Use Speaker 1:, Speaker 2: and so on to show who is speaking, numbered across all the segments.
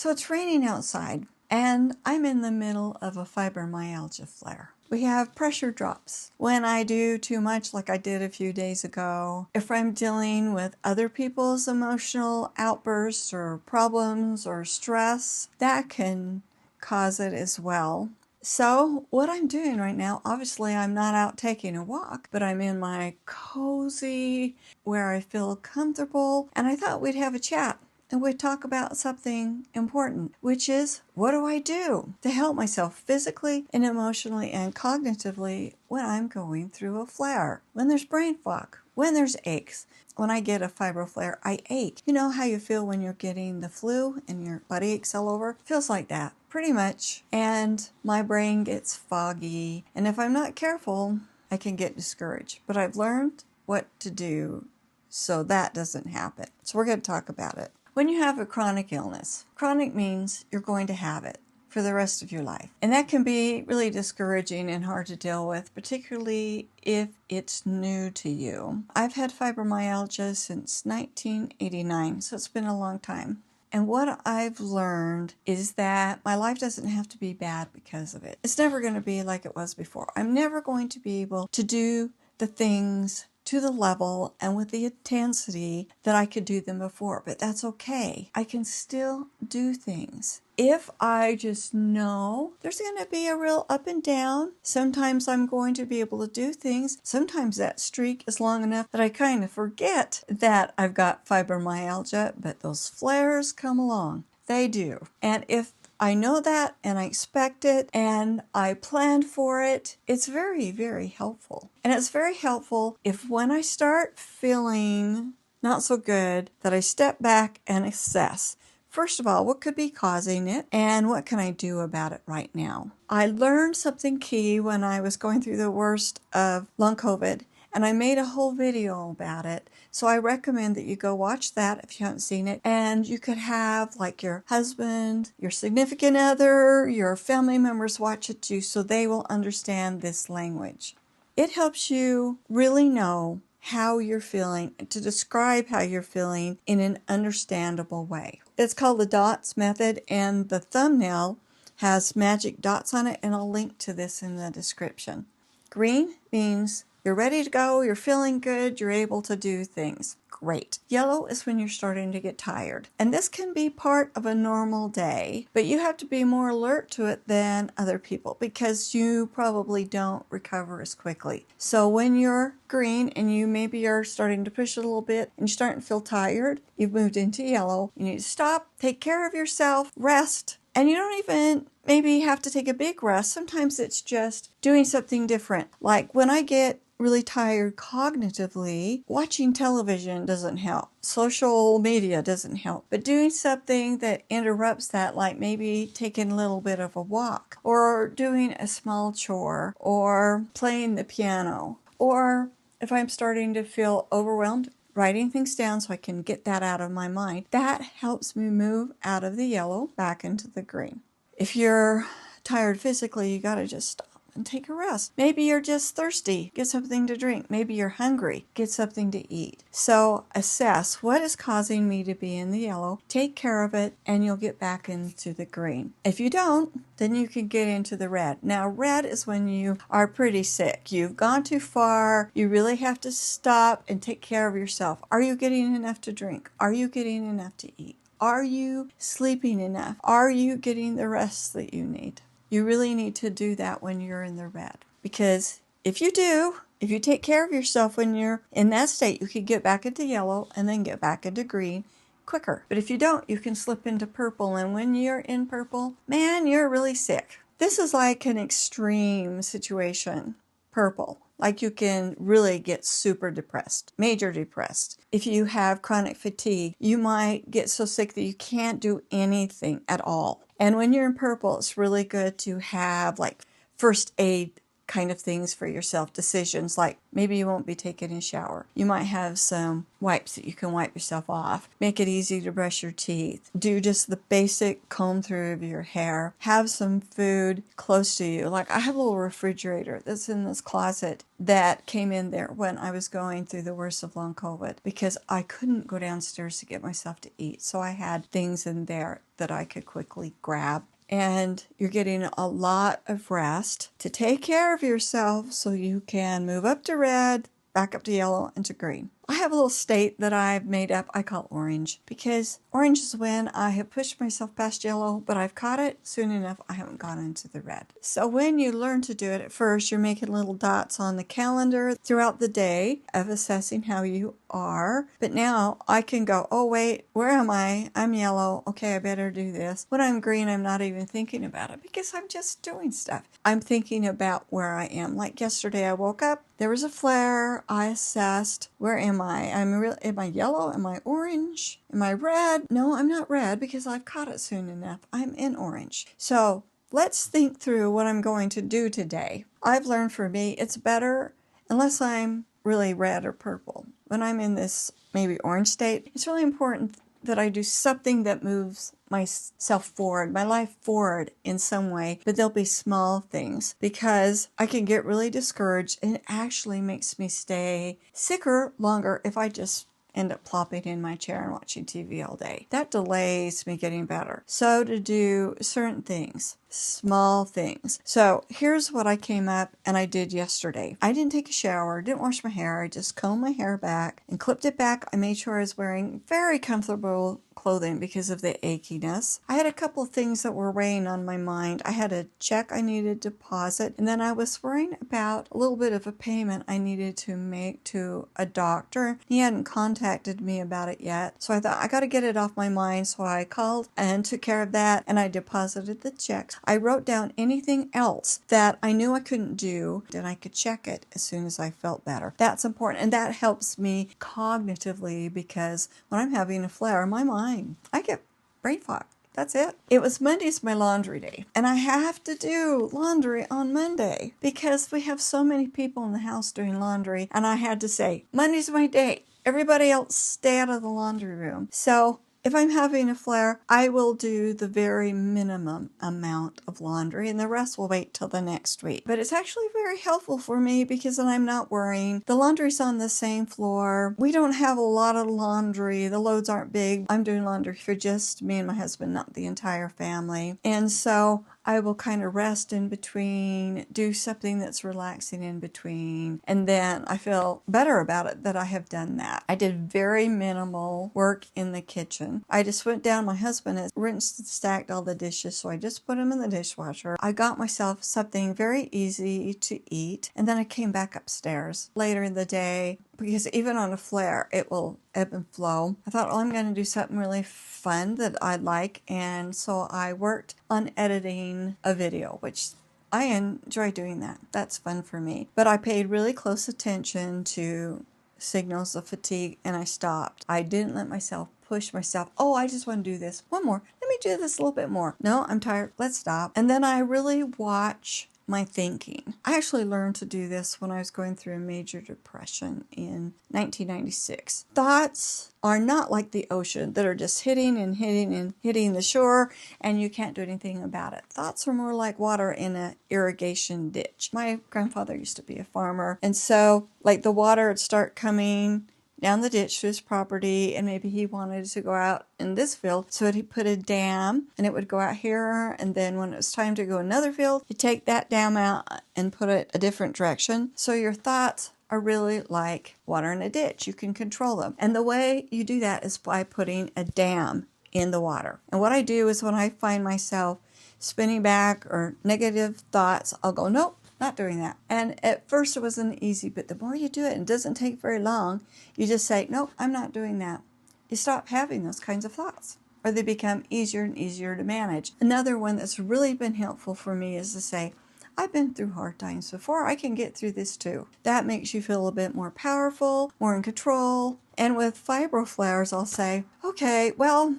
Speaker 1: So it's raining outside, and I'm in the middle of a fibromyalgia flare. We have pressure drops. When I do too much, like I did a few days ago, if I'm dealing with other people's emotional outbursts or problems or stress, that can cause it as well. So what I'm doing right now, obviously I'm not out taking a walk, but I'm in my cozy, where I feel comfortable, and I thought we'd have a chat. And we'd talk about something important, which is, what do I do to help myself physically and emotionally and cognitively when I'm going through a flare? When there's brain fog, when there's aches. When I get a fibro flare, I ache. You know how you feel when you're getting the flu and your body aches all over? Feels like that, pretty much. And my brain gets foggy. And if I'm not careful, I can get discouraged. But I've learned what to do so that doesn't happen. So we're going to talk about it. When you have a chronic illness, chronic means you're going to have it for the rest of your life. And that can be really discouraging and hard to deal with, particularly if it's new to you. I've had fibromyalgia since 1989, so it's been a long time. And what I've learned is that my life doesn't have to be bad because of it. It's never going to be like it was before. I'm never going to be able to do the things to the level and with the intensity that I could do them before, but that's okay. I can still do things. If I just know there's going to be a real up and down, sometimes I'm going to be able to do things. Sometimes that streak is long enough that I kind of forget that I've got fibromyalgia, but those flares come along. They do. And if I know that and I expect it and I plan for it, it's very, very helpful. And it's very helpful if when I start feeling not so good that I step back and assess. First of all, what could be causing it and what can I do about it right now? I learned something key when I was going through the worst of long COVID, and I made a whole video about it. So I recommend that you go watch that if you haven't seen it. And you could have like your husband, your significant other, your family members watch it too, so they will understand this language. It helps you really know how you're feeling, to describe how you're feeling in an understandable way. It's called the DOTS method, and the thumbnail has magic dots on it, and I'll link to this in the description. Green means you're ready to go, you're feeling good, you're able to do things. Great. Yellow is when you're starting to get tired. And this can be part of a normal day, but you have to be more alert to it than other people because you probably don't recover as quickly. So when you're green and you maybe are starting to push it a little bit and you're starting to feel tired, you've moved into yellow. You need to stop, take care of yourself, rest. And you don't even maybe have to take a big rest. Sometimes it's just doing something different. Like when I get really tired cognitively, watching television doesn't help. Social media doesn't help. But doing something that interrupts that, like maybe taking a little bit of a walk, or doing a small chore, or playing the piano, or if I'm starting to feel overwhelmed, writing things down so I can get that out of my mind, that helps me move out of the yellow back into the green. If you're tired physically, you got to just stop and take a rest. Maybe you're just thirsty, get something to drink. Maybe you're hungry, get something to eat. So assess what is causing me to be in the yellow, take care of it, and you'll get back into the green. If you don't, then you can get into the red. Now, red is when you are pretty sick. You've gone too far. You really have to stop and take care of yourself. Are you getting enough to drink? Are you getting enough to eat? Are you sleeping enough? Are you getting the rest that you need? You really need to do that when you're in the red. Because if you do, if you take care of yourself when you're in that state, you can get back into yellow and then get back into green quicker. But if you don't, you can slip into purple. And when you're in purple, man, you're really sick. This is like an extreme situation, purple. Like you can really get super depressed, major depressed. If you have chronic fatigue, you might get so sick that you can't do anything at all. And when you're in purple, it's really good to have like first aid kind of things for yourself, decisions like maybe you won't be taking a shower. You might have some wipes that you can wipe yourself off. Make it easy to brush your teeth. Do just the basic comb through of your hair. Have some food close to you. Like I have a little refrigerator that's in this closet that came in there when I was going through the worst of long COVID because I couldn't go downstairs to get myself to eat. So I had things in there that I could quickly grab. And you're getting a lot of rest to take care of yourself so you can move up to red, back up to yellow, and to green. I have a little state that I've made up. I call orange because orange is when I have pushed myself past yellow, but I've caught it soon enough. I haven't gone into the red. So when you learn to do it at first, you're making little dots on the calendar throughout the day of assessing how you are. But now I can go, oh, wait, where am I? I'm yellow. Okay, I better do this. When I'm green, I'm not even thinking about it because I'm just doing stuff. I'm thinking about where I am. Like yesterday, I woke up. There was a flare. I assessed, where am I? Am I yellow? Am I orange? Am I red? No, I'm not red because I've caught it soon enough. I'm in orange. So let's think through what I'm going to do today. I've learned for me, it's better unless I'm really red or purple. When I'm in this maybe orange state, it's really important that I do something that moves myself forward, my life forward in some way, but there'll be small things because I can get really discouraged and it actually makes me stay sicker longer if I just end up plopping in my chair and watching TV all day. That delays me getting better. So to do certain things, small things. So here's what I came up and I did yesterday. I didn't take a shower, didn't wash my hair. I just combed my hair back and clipped it back. I made sure I was wearing very comfortable clothing because of the achiness. I had a couple of things that were weighing on my mind. I had a check I needed to deposit, and then I was worrying about a little bit of a payment I needed to make to a doctor. He hadn't contacted me about it yet, so I thought I got to get it off my mind, so I called and took care of that, and I deposited the checks. I wrote down anything else that I knew I couldn't do, and I could check it as soon as I felt better. That's important, and that helps me cognitively because when I'm having a flare, my mind, I get brain fog. That's it. It was Monday's my laundry day, and I have to do laundry on Monday because we have so many people in the house doing laundry, and I had to say, Monday's my day. Everybody else stay out of the laundry room. So if I'm having a flare, I will do the very minimum amount of laundry and the rest will wait till the next week. But it's actually very helpful for me because then I'm not worrying. The laundry's on the same floor. We don't have a lot of laundry. The loads aren't big. I'm doing laundry for just me and my husband, not the entire family. And so I will kind of rest in between, do something that's relaxing in between, and then I feel better about it that I have done that. I did very minimal work in the kitchen. I just went down, my husband has rinsed and stacked all the dishes, so I just put them in the dishwasher. I got myself something very easy to eat, and then I came back upstairs later in the day because even on a flare, it will ebb and flow. I thought, well, I'm going to do something really fun that I like, and so I worked on editing a video, which I enjoy doing that. That's fun for me. But I paid really close attention to signals of fatigue, and I stopped. I didn't let myself push myself. Oh, I just want to do this. One more. Let me do this a little bit more. No, I'm tired. Let's stop. And then I really watch my thinking. I actually learned to do this when I was going through a major depression in 1996. Thoughts are not like the ocean that are just hitting and hitting and hitting the shore and you can't do anything about it. Thoughts are more like water in an irrigation ditch. My grandfather used to be a farmer, and so like the water would start coming down the ditch to his property, and maybe he wanted to go out in this field, so he put a dam and it would go out here, and then when it was time to go another field, he'd take that dam out and put it a different direction. So your thoughts are really like water in a ditch. You can control them, and the way you do that is by putting a dam in the water. And what I do is when I find myself spinning back or negative thoughts, I'll go, nope, not doing that. And at first it wasn't easy, but the more you do it, and it doesn't take very long, you just say, nope, I'm not doing that. You stop having those kinds of thoughts, or they become easier and easier to manage. Another one that's really been helpful for me is to say, I've been through hard times before. I can get through this too. That makes you feel a bit more powerful, more in control. And with fibro flares, I'll say, okay, well,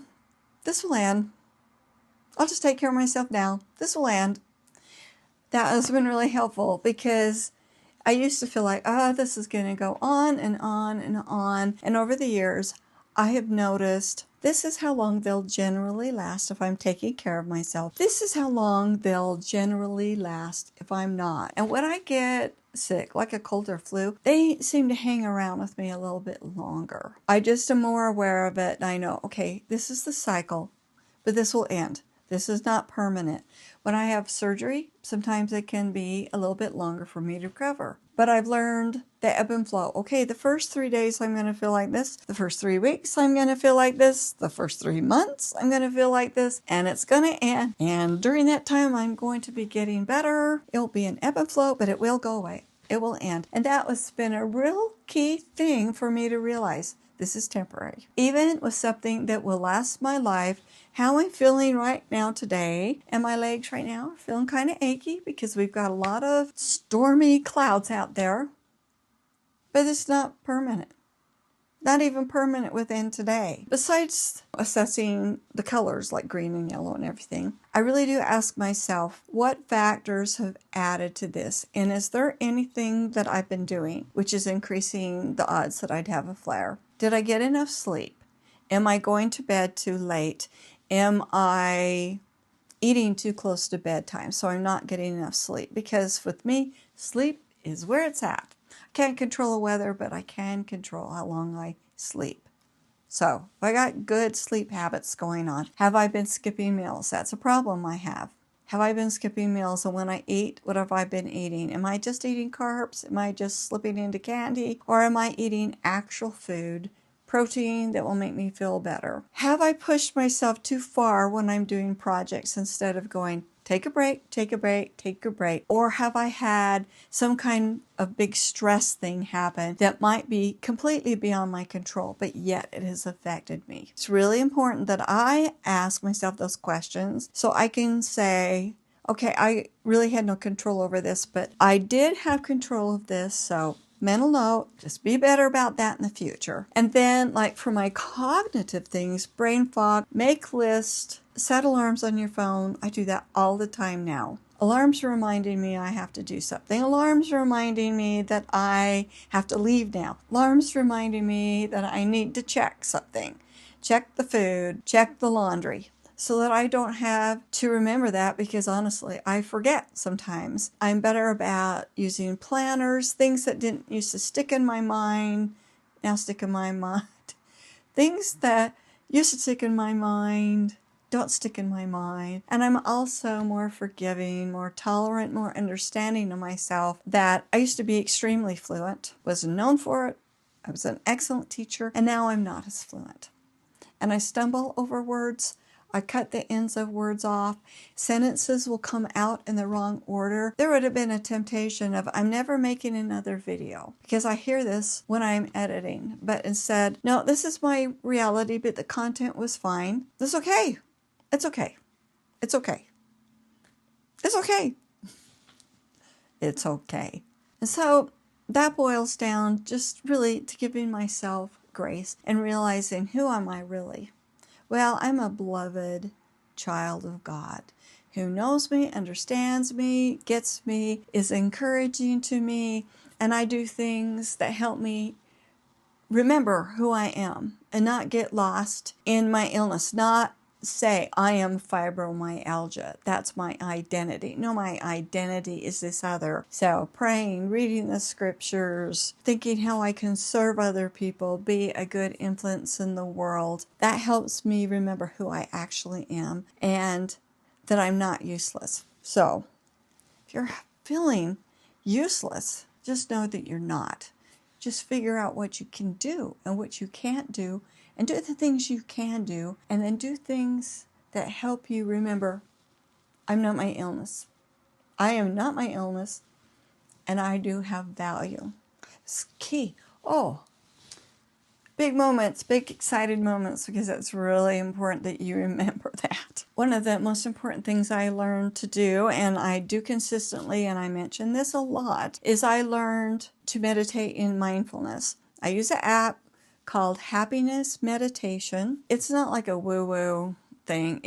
Speaker 1: this will end. I'll just take care of myself now. This will end. That has been really helpful because I used to feel like, oh, this is going to go on and on and on. And over the years, I have noticed this is how long they'll generally last if I'm taking care of myself. This is how long they'll generally last if I'm not. And when I get sick, like a cold or flu, they seem to hang around with me a little bit longer. I just am more aware of it, and I know, okay, this is the cycle, but this will end. This is not permanent. When I have surgery, sometimes it can be a little bit longer for me to recover. But I've learned the ebb and flow. Okay, the first 3 days I'm going to feel like this. The first 3 weeks I'm going to feel like this. The first 3 months I'm going to feel like this. And it's going to end. And during that time I'm going to be getting better. It'll be an ebb and flow, but it will go away. It will end. And that has been a real key thing for me to realize. This is temporary. Even with something that will last my life, how I'm feeling right now today, and my legs right now are feeling kind of achy because we've got a lot of stormy clouds out there, but it's not permanent. Not even permanent within today. Besides assessing the colors like green and yellow and everything, I really do ask myself, what factors have added to this? And is there anything that I've been doing which is increasing the odds that I'd have a flare? Did I get enough sleep? Am I going to bed too late? Am I eating too close to bedtime so I'm not getting enough sleep? Because with me, sleep is where it's at. Can't control the weather, but I can control how long I sleep. So, if I got good sleep habits going on, have I been skipping meals? That's a problem I have. Have I been skipping meals? And when I eat, what have I been eating? Am I just eating carbs? Am I just slipping into candy? Or am I eating actual food, protein that will make me feel better? Have I pushed myself too far when I'm doing projects instead of going, take a break, take a break, take a break? Or have I had some kind of big stress thing happen that might be completely beyond my control, but yet it has affected me? It's really important that I ask myself those questions so I can say, okay, I really had no control over this, but I did have control of this, so mental note, just be better about that in the future. And then, like for my cognitive things, brain fog, make lists, set alarms on your phone. I do that all the time now. Alarms reminding me I have to do something. Alarms reminding me that I have to leave now. Alarms reminding me that I need to check something. Check the food, check the laundry. So that I don't have to remember that, because honestly, I forget sometimes. I'm better about using planners, things that didn't used to stick in my mind, now stick in my mind. Things that used to stick in my mind don't stick in my mind. And I'm also more forgiving, more tolerant, more understanding of myself, that I used to be extremely fluent, was known for it. I was an excellent teacher, and now I'm not as fluent. And I stumble over words. I cut the ends of words off. Sentences will come out in the wrong order. There would have been a temptation of, I'm never making another video, because I hear this when I'm editing. But instead, no, this is my reality, but the content was fine. That's okay. It's okay. It's okay. It's okay. It's okay. And so that boils down just really to giving myself grace and realizing, who am I really? Well, I'm a beloved child of God who knows me, understands me, gets me, is encouraging to me, and I do things that help me remember who I am and not get lost in my illness, not say I am fibromyalgia. That's my identity. No, my identity is this other. So praying, reading the scriptures, thinking how I can serve other people, be a good influence in the world. That helps me remember who I actually am and that I'm not useless. So if you're feeling useless, just know that you're not. Just figure out what you can do and what you can't do, and do the things you can do, and then do things that help you remember, I'm not my illness. I am not my illness, and I do have value. It's key. Oh, big moments, big excited moments, because it's really important that you remember that. One of the most important things I learned to do, and I do consistently, and I mention this a lot, is I learned to meditate in mindfulness. I use an app called Happiness Meditation. It's not like a woo-woo thing.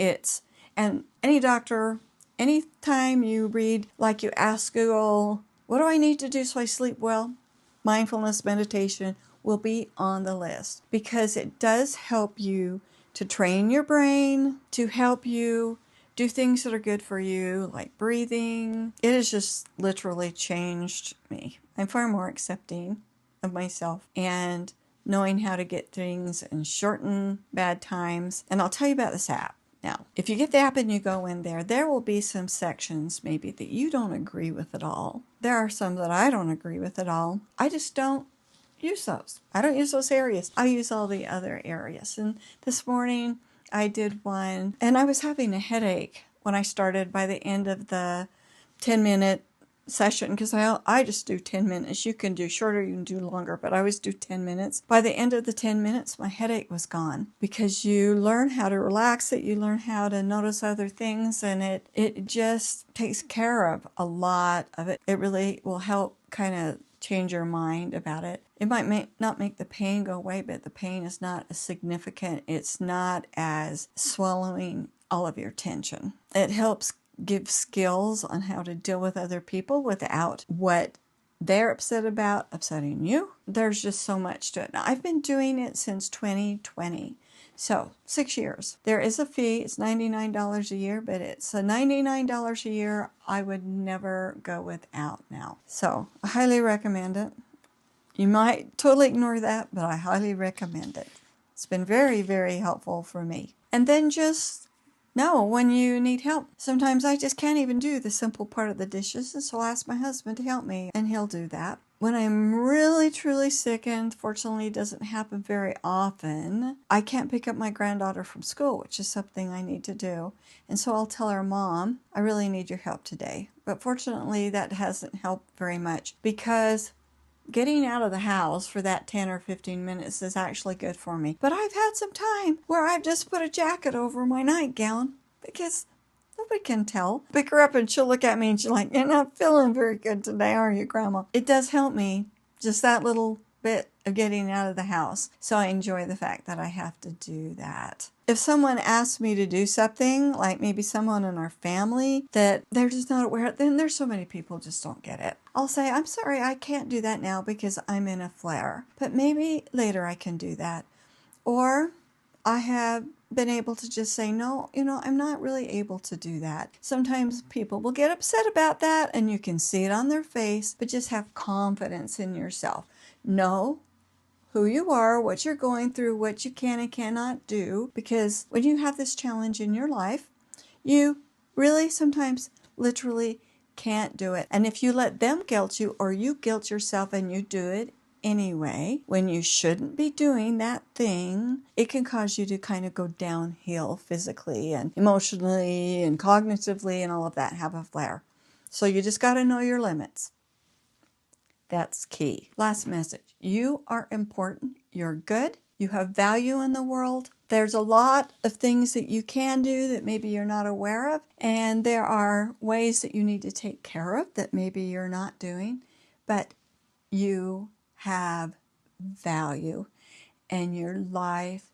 Speaker 1: And any doctor Anytime you read, like you ask Google, what do I need to do so I sleep well? Mindfulness meditation will be on the list because it does help you to train your brain, to help you do things that are good for you, like breathing. It has just literally changed me. I'm far more accepting of myself and knowing how to get things and shorten bad times. And I'll tell you about this app. Now, if you get the app and you go in there, there will be some sections maybe that you don't agree with at all. There are some that I don't agree with at all. I just don't use those. I don't use those areas. I use all the other areas. And this morning I did one, and I was having a headache when I started by the end of the 10-minute session, because I just do 10 minutes. You can do shorter, you can do longer, but I always do 10 minutes. By the end of the 10 minutes, my headache was gone, because you learn how to relax it, you learn how to notice other things, and it just takes care of a lot of it. It really will help kind of change your mind about it. It might not make the pain go away, but the pain is not as significant. It's not as swallowing all of your tension. It helps give skills on how to deal with other people without what they're upset about upsetting you. There's just so much to it. Now, I've been doing it since 2020. So 6 years. There is a fee. It's $99 a year, but it's a $99 a year I would never go without now. So I highly recommend it. You might totally ignore that, but I highly recommend it. It's been very, very helpful for me. And then just know when you need help. Sometimes I just can't even do the simple part of the dishes, and so I'll ask my husband to help me, and he'll do that. When I'm really, truly sick, and fortunately it doesn't happen very often, I can't pick up my granddaughter from school, which is something I need to do. And so I'll tell her, Mom, I really need your help today. But fortunately, that hasn't helped very much, because getting out of the house for that 10 or 15 minutes is actually good for me. But I've had some time where I've just put a jacket over my nightgown because nobody can tell. Pick her up and she'll look at me and she's like, "You're not feeling very good today, are you, Grandma?" It does help me, just that little bit of getting out of the house. So I enjoy the fact that I have to do that. If someone asks me to do something, like maybe someone in our family that they're just not aware, then there's so many people just don't get it. I'll say, "I'm sorry, I can't do that now because I'm in a flare, but maybe later I can do that." Or I have been able to just say, "No, I'm not really able to do that." Sometimes people will get upset about that, and you can see it on their face, but just have confidence in yourself. Know who you are, what you're going through, what you can and cannot do, because when you have this challenge in your life, you really sometimes literally can't do it. And if you let them guilt you, or you guilt yourself and you do it anyway, when you shouldn't be doing that thing, it can cause you to kind of go downhill physically and emotionally and cognitively and all of that, have a flare. So you just got to know your limits. That's key. Last message. You are important. You're good. You have value in the world. There's a lot of things that you can do that maybe you're not aware of. And there are ways that you need to take care of that maybe you're not doing. But you have value. And your life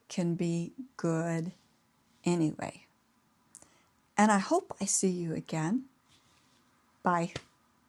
Speaker 1: can be good anyway. And I hope I see you again. Bye.